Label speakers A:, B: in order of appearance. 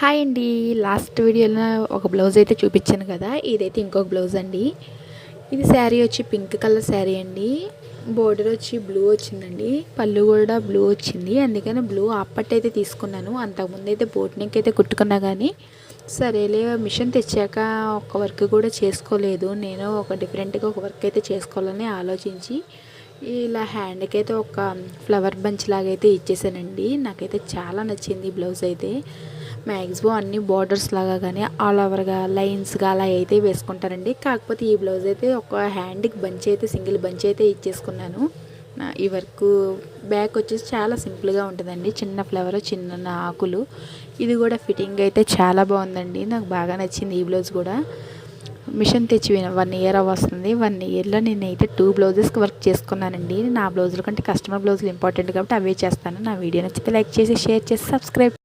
A: Hi అండి. Last వీడియోలో ఒక బ్లౌజ్ అయితే చూపించాను కదా, ఇదైతే ఇంకొక బ్లౌజ్ అండి. ఇది శారీ వచ్చి పింక్ కలర్ శారీ అండి. బోర్డర్ వచ్చి బ్లూ వచ్చిందండి, పళ్ళు కూడా బ్లూ వచ్చింది. అందుకని బ్లూ అప్పట్ అయితే తీసుకున్నాను. అంతకుముందు అయితే బోట్ నెక్ అయితే కుట్టుకున్నా కానీ సరేలే మిషన్ తెచ్చాక ఒక వర్క్ కూడా చేసుకోలేదు. నేను ఒక డిఫరెంట్గా ఒక వర్క్ అయితే చేసుకోవాలని ఆలోచించి ఇలా హ్యాండ్కి అయితే ఒక ఫ్లవర్ బంచ్ లాగా అయితే ఇచ్చేసానండి. నాకైతే చాలా నచ్చింది ఈ బ్లౌజ్ అయితే. మ్యాక్సిమం అన్ని బార్డర్స్ లాగా కానీ ఆల్ ఓవర్గా లైన్స్గా అలా అయితే వేసుకుంటారండి. కాకపోతే ఈ బ్లౌజ్ అయితే ఒక హ్యాండ్కి బంచ్ అయితే సింగిల్ బంచ్ అయితే ఇచ్చేసుకున్నాను. ఈ వర్క్ బ్యాక్ వచ్చేసి చాలా సింపుల్గా ఉంటుందండి. చిన్న ఫ్లవర్, చిన్న ఆకులు. ఇది కూడా ఫిట్టింగ్ అయితే చాలా బాగుందండి. నాకు బాగా నచ్చింది ఈ బ్లౌజ్ కూడా. మిషన్ తెచ్చి 1 ఇయర్ వస్తుంది. 1 ఇయర్లో నేనైతే 2 బ్లౌజెస్కి వర్క్ చేసుకున్నానండి. నా బ్లౌజుల కంటే కస్టమర్ బ్లౌజులు ఇంపార్టెంట్ కాబట్టి అవే చేస్తాను. నా వీడియో నచ్చితే లైక్ చేసి, షేర్ చేసి, సబ్స్క్రైబ్